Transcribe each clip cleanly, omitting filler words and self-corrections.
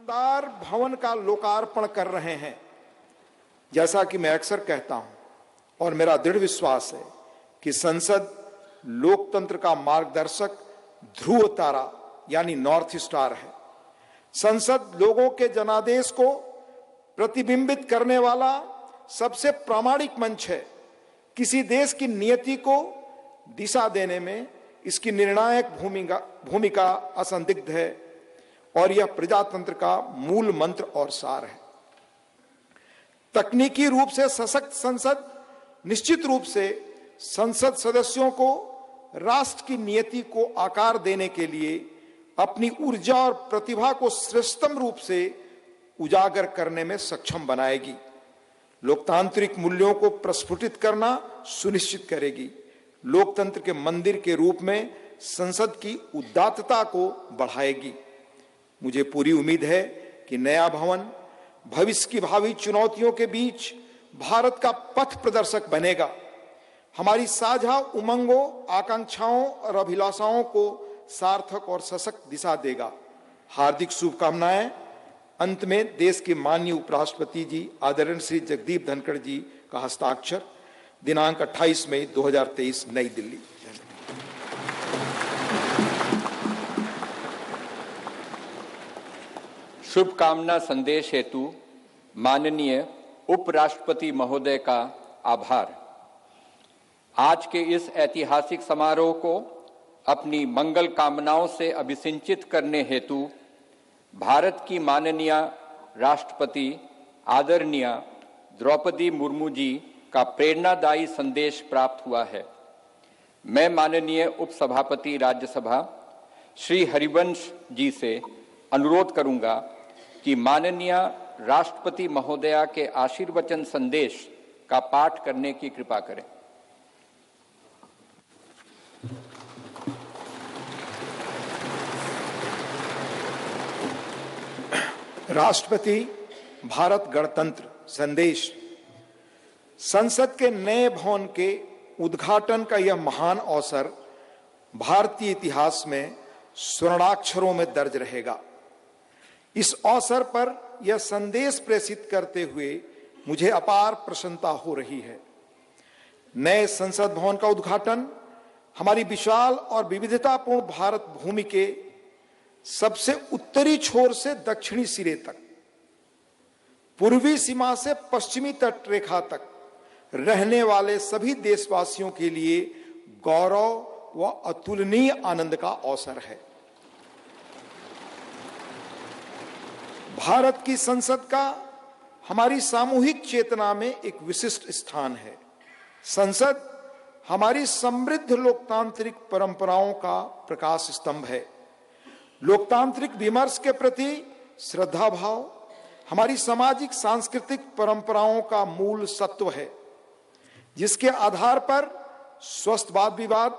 शानदार भवन का लोकार्पण कर रहे हैं। जैसा कि मैं अक्सर कहता हूं और मेरा दृढ़ विश्वास है कि संसद लोकतंत्र का मार्गदर्शक ध्रुव तारा यानी नॉर्थ स्टार है। संसद लोगों के जनादेश को प्रतिबिंबित करने वाला सबसे प्रामाणिक मंच है। किसी देश की नियति को दिशा देने में इसकी निर्णायक भूमिका असंदिग्ध है और यह प्रजातंत्र का मूल मंत्र और सार है। तकनीकी रूप से सशक्त संसद निश्चित रूप से संसद सदस्यों को राष्ट्र की नियति को आकार देने के लिए अपनी ऊर्जा और प्रतिभा को श्रेष्ठतम रूप से उजागर करने में सक्षम बनाएगी, लोकतांत्रिक मूल्यों को प्रस्फुटित करना सुनिश्चित करेगी, लोकतंत्र के मंदिर के रूप में संसद की उदात्तता को बढ़ाएगी। मुझे पूरी उम्मीद है कि नया भवन भविष्य की भावी चुनौतियों के बीच भारत का पथ प्रदर्शक बनेगा, हमारी साझा उमंगों, आकांक्षाओं और अभिलाषाओं को सार्थक और सशक्त दिशा देगा। हार्दिक शुभकामनाएं। अंत में देश के माननीय उपराष्ट्रपति जी आदरणीय श्री जगदीप धनखड़ जी का हस्ताक्षर, दिनांक 28 मई 2023 नई दिल्ली। शुभकामना संदेश हेतु माननीय उपराष्ट्रपति महोदय का आभार। आज के इस ऐतिहासिक समारोह को अपनी मंगल कामनाओं से अभिसिंचित करने हेतु भारत की माननीय राष्ट्रपति आदरणीय द्रौपदी मुर्मू जी का प्रेरणादायी संदेश प्राप्त हुआ है। मैं माननीय उपसभापति राज्यसभा श्री हरिवंश जी से अनुरोध करूंगा कि माननीय राष्ट्रपति महोदया के आशीर्वचन संदेश का पाठ करने की कृपा करें। राष्ट्रपति भारत गणतंत्र संदेश। संसद के नए भवन के उद्घाटन का यह महान अवसर भारतीय इतिहास में स्वर्णाक्षरों में दर्ज रहेगा। इस अवसर पर यह संदेश प्रेषित करते हुए मुझे अपार प्रसन्नता हो रही है। नए संसद भवन का उद्घाटन हमारी विशाल और विविधतापूर्ण भारत भूमि के सबसे उत्तरी छोर से दक्षिणी सिरे तक, पूर्वी सीमा से पश्चिमी तट रेखा तक रहने वाले सभी देशवासियों के लिए गौरव व अतुलनीय आनंद का अवसर है। भारत की संसद का हमारी सामूहिक चेतना में एक विशिष्ट स्थान है। संसद हमारी समृद्ध लोकतांत्रिक परंपराओं का प्रकाश स्तंभ है। लोकतांत्रिक विमर्श के प्रति श्रद्धा भाव हमारी सामाजिक सांस्कृतिक परंपराओं का मूल सत्व है, जिसके आधार पर स्वस्थ वाद विवाद,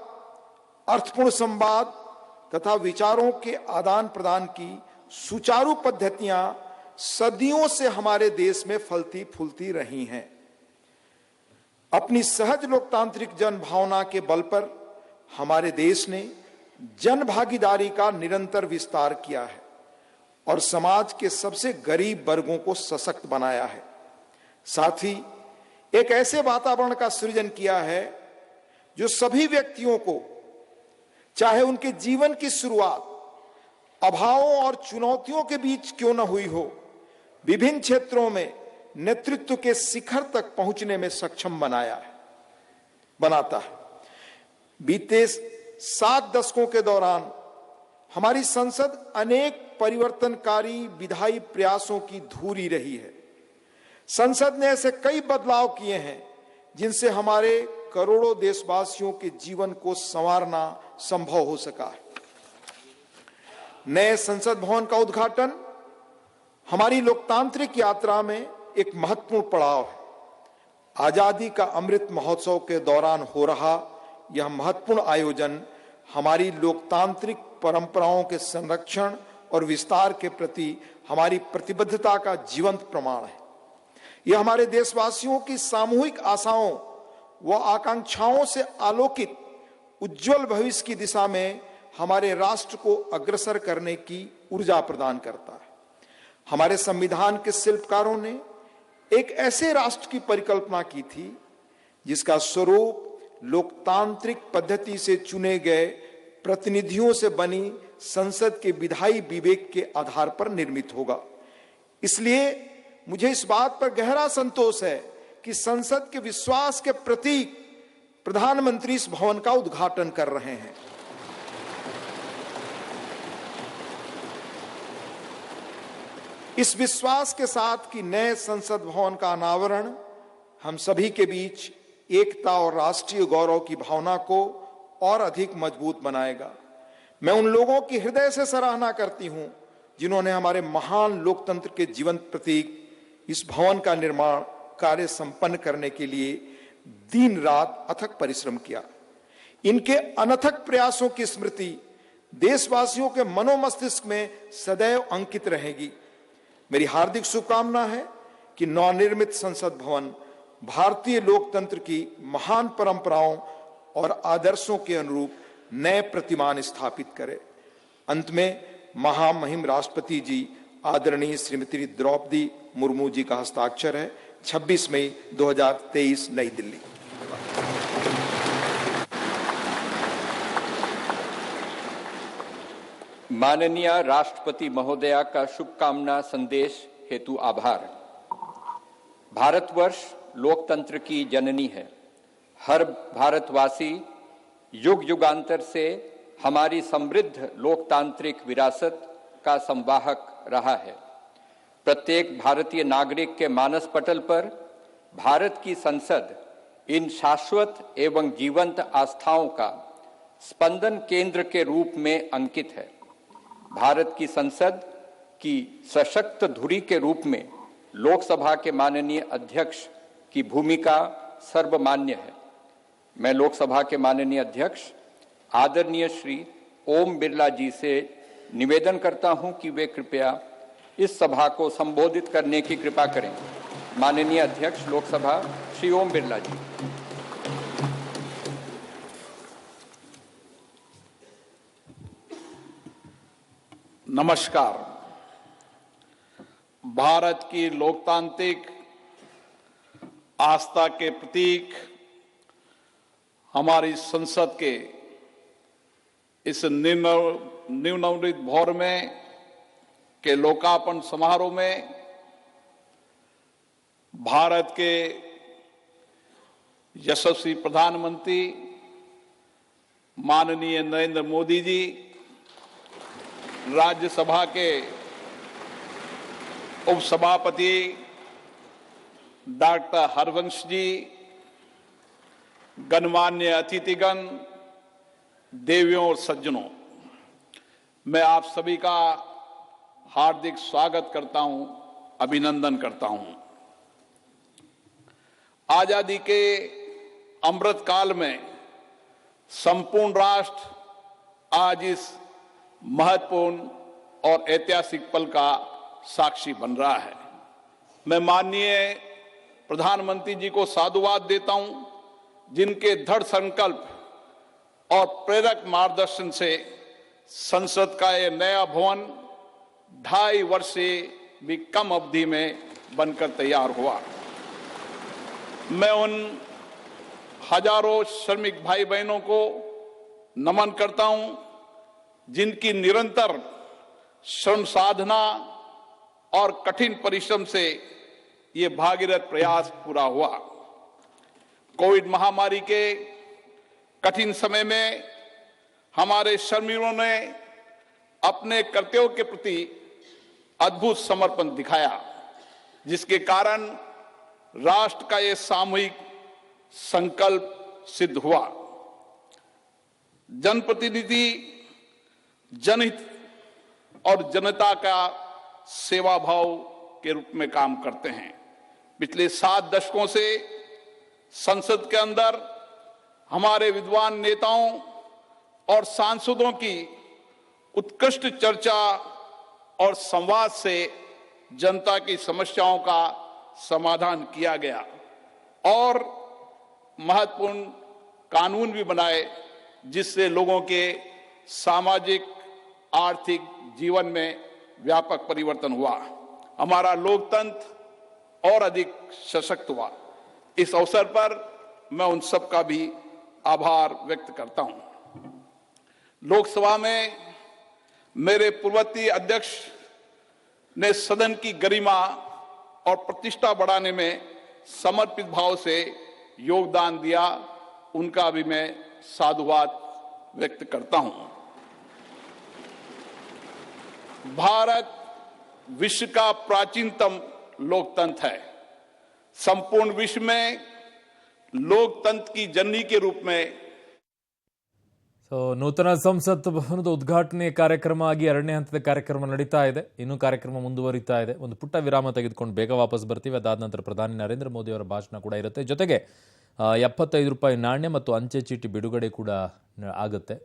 अर्थपूर्ण संवाद तथा विचारों के आदान प्रदान की सुचारू पद्धतियां सदियों से हमारे देश में फलती फूलती रही हैं। अपनी सहज लोकतांत्रिक जन भावना के बल पर हमारे देश ने जन भागीदारी का निरंतर विस्तार किया है और समाज के सबसे गरीब वर्गों को सशक्त बनाया है। साथ ही एक ऐसे वातावरण का सृजन किया है जो सभी व्यक्तियों को, चाहे उनके जीवन की शुरुआत अभावों और चुनौतियों के बीच क्यों न हुई हो, विभिन्न क्षेत्रों में नेतृत्व के शिखर तक पहुंचने में सक्षम बनाता है। बीते 7 दशकों के दौरान हमारी संसद अनेक परिवर्तनकारी विधायी प्रयासों की धूरी रही है। संसद ने ऐसे कई बदलाव किए हैं जिनसे हमारे करोड़ों देशवासियों के जीवन को संवारना संभव हो सका है। नए संसद भवन का उद्घाटन हमारी लोकतांत्रिक यात्रा में एक महत्वपूर्ण पड़ाव है। आजादी का अमृत महोत्सव के दौरान हो रहा यह महत्वपूर्ण आयोजन हमारी लोकतांत्रिक परंपराओं के संरक्षण और विस्तार के प्रति हमारी प्रतिबद्धता का जीवंत प्रमाण है। यह हमारे देशवासियों की सामूहिक आशाओं व आकांक्षाओं से आलोकित उज्जवल भविष्य की दिशा में हमारे राष्ट्र को अग्रसर करने की ऊर्जा प्रदान करता है। हमारे संविधान के शिल्पकारों ने एक ऐसे राष्ट्र की परिकल्पना की थी जिसका स्वरूप लोकतांत्रिक पद्धति से चुने गए प्रतिनिधियों से बनी संसद के विधायी विवेक के आधार पर निर्मित होगा। इसलिए मुझे इस बात पर गहरा संतोष है कि संसद के विश्वास के प्रतीक प्रधानमंत्री इस भवन का उद्घाटन कर रहे हैं। इस विश्वास के साथ कि नए संसद भवन का अनावरण हम सभी के बीच एकता और राष्ट्रीय गौरव की भावना को और अधिक मजबूत बनाएगा। मैं उन लोगों की हृदय से सराहना करती हूं जिन्होंने हमारे महान लोकतंत्र के जीवंत प्रतीक इस भवन का निर्माण कार्य संपन्न करने के लिए दिन रात अथक परिश्रम किया। इनके अनथक प्रयासों की स्मृति देशवासियों के मनोमस्तिष्क में सदैव अंकित रहेगी। मेरी हार्दिक शुभकामना है कि नवनिर्मित संसद भवन भारतीय लोकतंत्र की महान परंपराओं और आदर्शों के अनुरूप नए प्रतिमान स्थापित करे। अंत में महामहिम राष्ट्रपति जी आदरणीय श्रीमती द्रौपदी मुर्मू जी का हस्ताक्षर है। 26 मई 2023 नई दिल्ली। माननीय राष्ट्रपति महोदया का शुभकामना संदेश हेतु आभार। भारतवर्ष लोकतंत्र की जननी है। हर भारतवासी युग युगांतर से हमारी समृद्ध लोकतांत्रिक विरासत का संवाहक रहा है। प्रत्येक भारतीय नागरिक के मानस पटल पर भारत की संसद इन शाश्वत एवं जीवंत आस्थाओं का स्पंदन केंद्र के रूप में अंकित है। भारत की संसद की सशक्त धुरी के रूप में लोकसभा के माननीय अध्यक्ष की भूमिका सर्वमान्य है। मैं लोकसभा के माननीय अध्यक्ष आदरणीय श्री ओम बिरला जी से निवेदन करता हूं कि वे कृपया इस सभा को संबोधित करने की कृपा करें। माननीय अध्यक्ष लोकसभा श्री ओम बिरला जी। नमस्कार। भारत की लोकतांत्रिक आस्था के प्रतीक हमारी संसद के इस नवनिर्मित भवन में के लोकार्पण समारोह में भारत के यशस्वी प्रधानमंत्री माननीय नरेंद्र मोदी जी, राज्यसभा के उपसभापति डॉक्टर हरवंश जी, गणमान्य अतिथिगण, देवियों और सज्जनों, मैं आप सभी का हार्दिक स्वागत करता हूं, अभिनंदन करता हूं। आजादी के अमृत काल में संपूर्ण राष्ट्र आज इस महत्वपूर्ण और ऐतिहासिक पल का साक्षी बन रहा है। मैं माननीय प्रधानमंत्री जी को साधुवाद देता हूं, जिनके दृढ़ संकल्प और प्रेरक मार्गदर्शन से संसद का यह नया भवन 2.5 वर्ष से भी कम अवधि में बनकर तैयार हुआ। मैं उन हजारों श्रमिक भाई बहनों को नमन करता हूं, जिनकी निरंतर श्रम साधना और कठिन परिश्रम से ये भागीरथ प्रयास पूरा हुआ। कोविड महामारी के कठिन समय में हमारे श्रमिकों ने अपने कर्तव्यों के प्रति अद्भुत समर्पण दिखाया, जिसके कारण राष्ट्र का यह सामूहिक संकल्प सिद्ध हुआ। जनप्रतिनिधि जनहित और जनता का सेवा भाव के रूप में काम करते हैं। पिछले 7 दशकों से संसद के अंदर हमारे विद्वान नेताओं और सांसदों की उत्कृष्ट चर्चा और संवाद से जनता की समस्याओं का समाधान किया गया और महत्वपूर्ण कानून भी बनाए, जिससे लोगों के सामाजिक आर्थिक जीवन में व्यापक परिवर्तन हुआ। हमारा लोकतंत्र और अधिक सशक्त हुआ। इस अवसर पर मैं उन सब का भी आभार व्यक्त करता हूं। लोकसभा में मेरे पूर्ववर्ती अध्यक्ष ने सदन की गरिमा और प्रतिष्ठा बढ़ाने में समर्पित भाव से योगदान दिया, उनका भी मैं साधुवाद व्यक्त करता हूं। भारत विश्व का प्राचीनतम लोकतंत्र है। संपूर्ण विश्व में लोकतंत्र की जननी के रूप में ನೂತನ ಸಂಸತ್ ಭವನದ ಉದ್ಘಾಟನೆ ಕಾರ್ಯಕ್ರಮ ಆಗಿ ಎರಡನೇ ಹಂತದ ಕಾರ್ಯಕ್ರಮ ನಡೀತಾ ಇದೆ. ಇನ್ನೂ ಕಾರ್ಯಕ್ರಮ ಮುಂದುವರಿತಾ ಇದೆ. ಒಂದು ಪುಟ್ಟ ವಿರಾಮ ತೆಗೆದುಕೊಂಡು ಬೇಗ ವಾಪಸ್ ಬರ್ತೀವಿ. ಅದಾದ ನಂತರ ಪ್ರಧಾನಿ ನರೇಂದ್ರ ಮೋದಿ ಅವರ ಭಾಷಣ ಕೂಡ ಇರುತ್ತೆ. ಜೊತೆಗೆ 75 ರೂಪಾಯಿ ನಾಣ್ಯ ಮತ್ತು ಅಂಚೆ ಚೀಟಿ ಬಿಡುಗಡೆ ಕೂಡ ಆಗುತ್ತೆ.